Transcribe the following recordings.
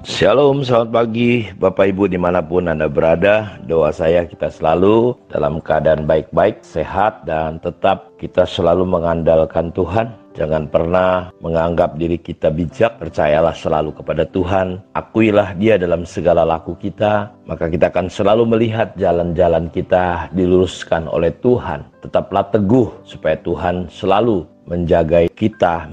Shalom, selamat pagi Bapak Ibu dimanapun Anda berada. Doa saya kita selalu dalam keadaan baik-baik, sehat, dan tetap kita selalu mengandalkan Tuhan. Jangan pernah menganggap diri kita bijak, percayalah selalu kepada Tuhan. Akuilah Dia dalam segala laku kita, maka kita akan selalu melihat jalan-jalan kita diluruskan oleh Tuhan. Tetaplah teguh supaya Tuhan selalu menjaga kita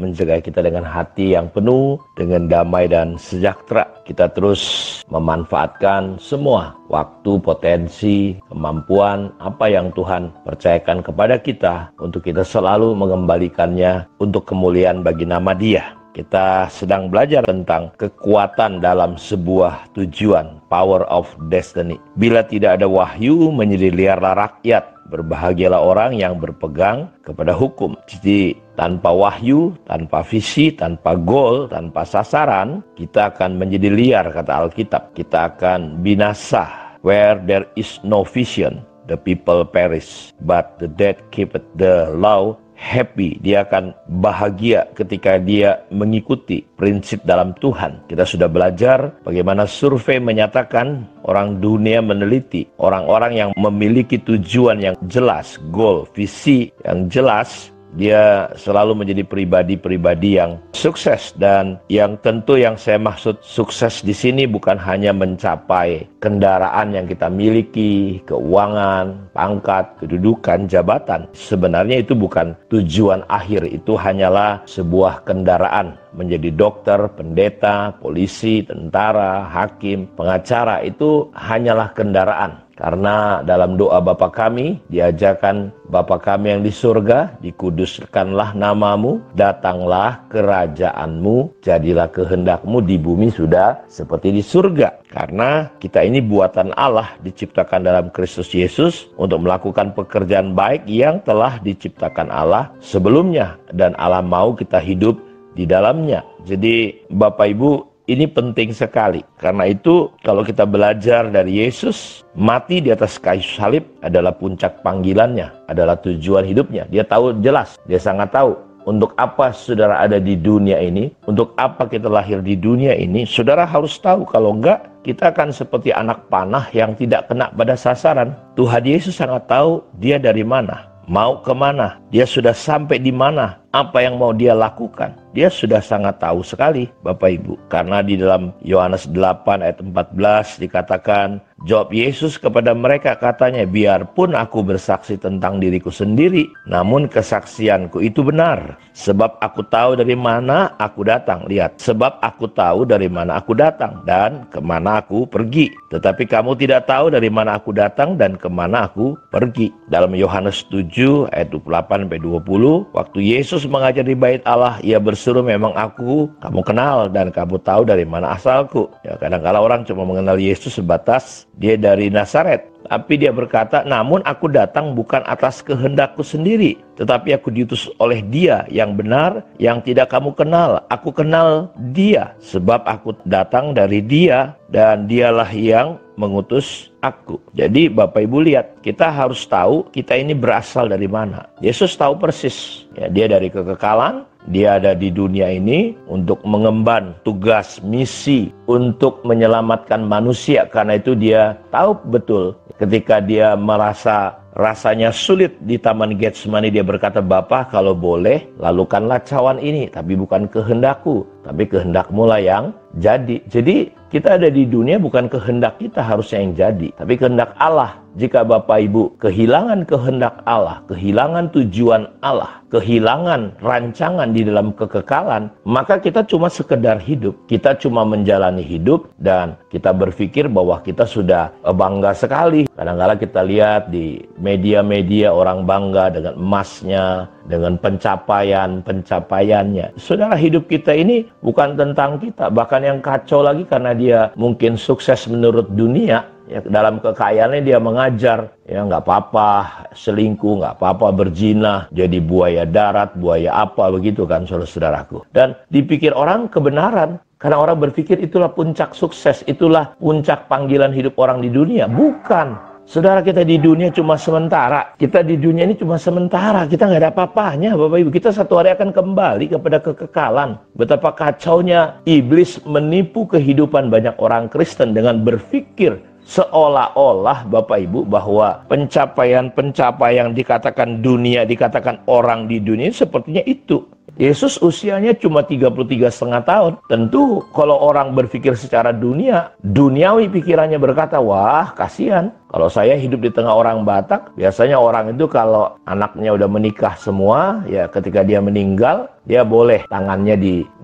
dengan hati yang penuh, dengan damai dan sejahtera. Kita terus memanfaatkan semua waktu, potensi, kemampuan, apa yang Tuhan percayakan kepada kita untuk kita selalu mengembalikannya untuk kemuliaan bagi nama Dia. Kita sedang belajar tentang kekuatan dalam sebuah tujuan, power of destiny. Bila tidak ada wahyu, menjadi liarlah rakyat. Berbahagialah orang yang berpegang kepada hukum. Jadi tanpa wahyu, tanpa visi, tanpa goal, tanpa sasaran, kita akan menjadi liar, kata Alkitab. Kita akan binasa. Where there is no vision, the people perish. But the dead keepeth the law happy. Dia akan bahagia ketika dia mengikuti prinsip dalam Tuhan. Kita sudah belajar bagaimana survei menyatakan orang dunia meneliti orang-orang yang memiliki tujuan yang jelas, goal, visi yang jelas. Dia selalu menjadi pribadi-pribadi yang sukses, dan yang tentu yang saya maksud sukses di sini bukan hanya mencapai kendaraan yang kita miliki, keuangan, pangkat, kedudukan, jabatan. Sebenarnya itu bukan tujuan akhir, itu hanyalah sebuah kendaraan. Menjadi dokter, pendeta, polisi, tentara, hakim, pengacara itu hanyalah kendaraan. Karena dalam doa Bapa kami diajarkan, Bapa kami yang di surga, dikuduskanlah namamu, datanglah kerajaanmu, jadilah kehendakmu di bumi sudah seperti di surga. Karena kita ini buatan Allah, diciptakan dalam Kristus Yesus untuk melakukan pekerjaan baik yang telah diciptakan Allah sebelumnya, dan Allah mau kita hidup di dalamnya. Jadi Bapak Ibu, ini penting sekali. Karena itu kalau kita belajar dari Yesus, mati di atas kayu salib adalah puncak panggilannya, adalah tujuan hidupnya. Dia tahu jelas, dia sangat tahu untuk apa saudara ada di dunia ini, untuk apa kita lahir di dunia ini. Saudara harus tahu, kalau enggak kita akan seperti anak panah yang tidak kena pada sasaran. Tuhan Yesus sangat tahu dia dari mana, mau kemana, dia sudah sampai di mana, apa yang mau dia lakukan. Dia sudah sangat tahu sekali Bapak Ibu. Karena di dalam Yohanes 8 ayat 14 dikatakan, jawab Yesus kepada mereka, katanya, biarpun aku bersaksi tentang diriku sendiri, namun kesaksianku itu benar. Sebab aku tahu dari mana aku datang. Lihat, sebab aku tahu dari mana aku datang dan kemana aku pergi. Tetapi kamu tidak tahu dari mana aku datang dan kemana aku pergi. Dalam Yohanes 7 ayat 28-20, waktu Yesus mengajar di bait Allah, ia berseru, memang aku kamu kenal dan kamu tahu dari mana asalku. Ya, kadang-kala orang cuma mengenal Yesus sebatas dia dari Nazaret. Tapi dia berkata, namun aku datang bukan atas kehendakku sendiri, tetapi aku diutus oleh Dia yang benar, yang tidak kamu kenal. Aku kenal Dia, sebab aku datang dari Dia, dan Dialah yang mengutus aku. Jadi Bapak Ibu lihat, kita harus tahu kita ini berasal dari mana. Yesus tahu persis, ya, dia dari kekekalan. Dia ada di dunia ini untuk mengemban tugas, misi untuk menyelamatkan manusia. Karena itu dia tahu betul ketika dia merasa rasanya sulit di Taman Getsemani, dia berkata, Bapa, kalau boleh lalukanlah cawan ini, tapi bukan kehendakku, tapi kehendakmu lah yang jadi. Jadi kita ada di dunia bukan kehendak kita harusnya yang jadi, tapi kehendak Allah. Jika Bapak Ibu kehilangan kehendak Allah, kehilangan tujuan Allah, kehilangan rancangan di dalam kekekalan, maka kita cuma sekedar hidup. Kita cuma menjalani hidup dan kita berpikir bahwa kita sudah bangga sekali. Kadang-kadang kita lihat di media-media orang bangga dengan emasnya, dengan pencapaiannya. Saudara, hidup kita ini bukan tentang kita. Bahkan yang kacau lagi, karena dia mungkin sukses menurut dunia, ya, dalam kekayaannya dia mengajar, ya nggak apa-apa selingkuh, nggak apa-apa berzina, jadi buaya darat, buaya apa begitu kan, saudara-saudaraku. Dan dipikir orang kebenaran, karena orang berpikir itulah puncak sukses, itulah puncak panggilan hidup orang di dunia. Bukan. Saudara, kita di dunia cuma sementara. Kita di dunia ini cuma sementara. Kita nggak ada apa-apanya, Bapak Ibu. Kita satu hari akan kembali kepada kekekalan. Betapa kacaunya iblis menipu kehidupan banyak orang Kristen dengan berpikir seolah-olah, Bapak Ibu, bahwa pencapaian-pencapaian dikatakan dunia, dikatakan orang di dunia, sepertinya itu. Yesus usianya cuma 33,5 tahun. Tentu kalau orang berpikir secara duniawi pikirannya berkata, wah kasihan. Kalau saya hidup di tengah orang Batak, biasanya orang itu kalau anaknya udah menikah semua, ya ketika dia meninggal, dia boleh tangannya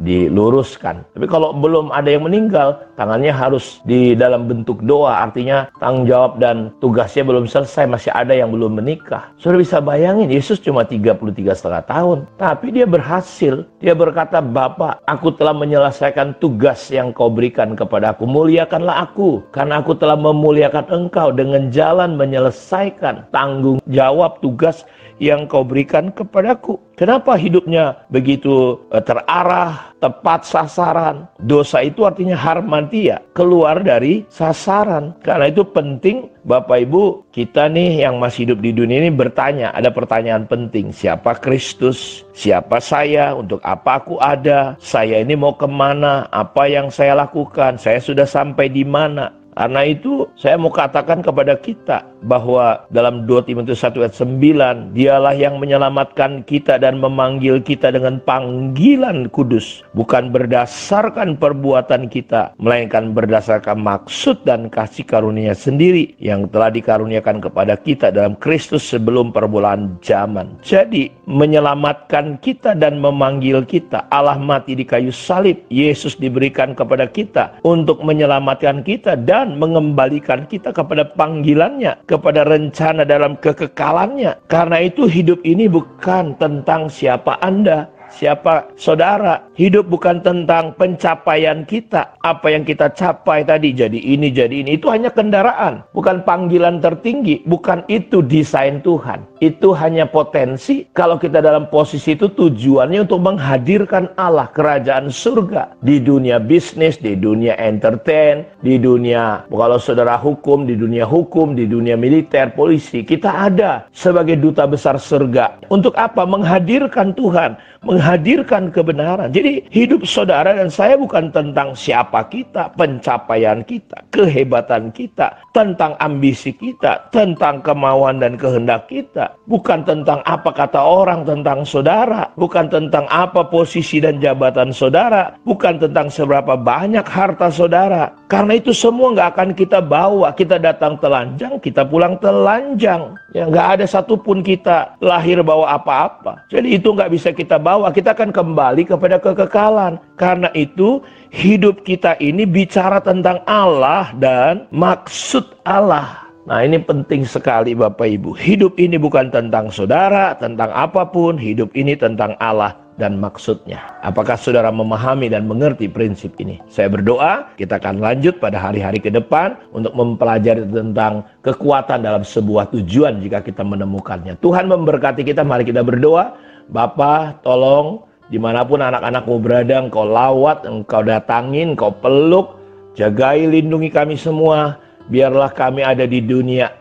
diluruskan. Tapi kalau belum ada yang meninggal, tangannya harus di dalam bentuk doa. Artinya tanggung jawab dan tugasnya belum selesai, masih ada yang belum menikah. Saudara bisa bayangin, Yesus cuma 33,5 tahun. Tapi dia berhasil. Dia berkata, Bapa, aku telah menyelesaikan tugas yang kau berikan kepadaku. Muliakanlah aku, karena aku telah memuliakan engkau dengan jalan menyelesaikan tanggung jawab tugas yang kau berikan kepadaku. Kenapa hidupnya begitu terarah, tepat sasaran? Dosa itu artinya harmatia, keluar dari sasaran. Karena itu penting, Bapak Ibu, kita nih yang masih hidup di dunia ini bertanya, ada pertanyaan penting. Siapa Kristus? Siapa saya? Untuk apa aku ada? Saya ini mau kemana? Apa yang saya lakukan? Saya sudah sampai di mana? Karena itu saya mau katakan kepada kita bahwa dalam 2 Timotius 1 ayat 9, dialah yang menyelamatkan kita dan memanggil kita dengan panggilan kudus, bukan berdasarkan perbuatan kita, melainkan berdasarkan maksud dan kasih karunia sendiri yang telah dikaruniakan kepada kita dalam Kristus sebelum permulaan zaman. Jadi menyelamatkan kita dan memanggil kita, Allah mati di kayu salib, Yesus diberikan kepada kita untuk menyelamatkan kita dan mengembalikan kita kepada panggilannya, kepada rencana dalam kekekalannya. Karena itu hidup ini bukan tentang siapa Anda, siapa saudara. Hidup bukan tentang pencapaian kita. Apa yang kita capai tadi, jadi ini, jadi ini. Itu hanya kendaraan, bukan panggilan tertinggi. Bukan itu desain Tuhan. Itu hanya potensi. Kalau kita dalam posisi itu, tujuannya untuk menghadirkan Allah, kerajaan surga. Di dunia bisnis, di dunia entertain, di dunia, kalau saudara hukum, di dunia militer, polisi. Kita ada sebagai duta besar surga. Untuk apa? Menghadirkan Tuhan, menghadirkan kebenaran. Jadi hidup saudara dan saya bukan tentang siapa kita, pencapaian kita, kehebatan kita, tentang ambisi kita, tentang kemauan dan kehendak kita. Bukan tentang apa kata orang tentang saudara, bukan tentang apa posisi dan jabatan saudara, bukan tentang seberapa banyak harta saudara. Karena itu semua nggak akan kita bawa. Kita datang telanjang, kita pulang telanjang. Ya, nggak ada satupun kita lahir bawa apa-apa. Jadi itu nggak bisa kita bawa. Kita akan kembali kepada kekekalan. Karena itu hidup kita ini bicara tentang Allah dan maksud Allah. Nah, ini penting sekali Bapak Ibu. Hidup ini bukan tentang saudara, tentang apapun. Hidup ini tentang Allah dan maksudnya. Apakah saudara memahami dan mengerti prinsip ini? Saya berdoa kita akan lanjut pada hari-hari ke depan untuk mempelajari tentang kekuatan dalam sebuah tujuan jika kita menemukannya. Tuhan memberkati kita. Mari kita berdoa. Bapa, tolong dimanapun anak-anakmu berada, Engkau lawat, Engkau datangin, Engkau peluk, jagai, lindungi kami semua. Biarlah kami ada di dunia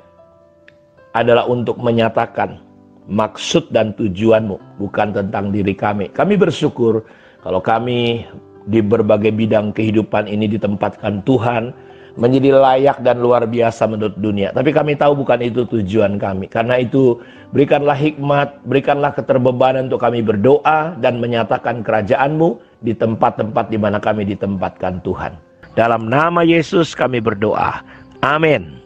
adalah untuk menyatakan maksud dan tujuanmu, bukan tentang diri kami. Kami bersyukur kalau kami di berbagai bidang kehidupan ini ditempatkan Tuhan menjadi layak dan luar biasa menurut dunia. Tapi kami tahu bukan itu tujuan kami. Karena itu berikanlah hikmat, berikanlah keterbebanan untuk kami berdoa dan menyatakan kerajaan-Mu di tempat-tempat di mana kami ditempatkan Tuhan. Dalam nama Yesus kami berdoa. Amin.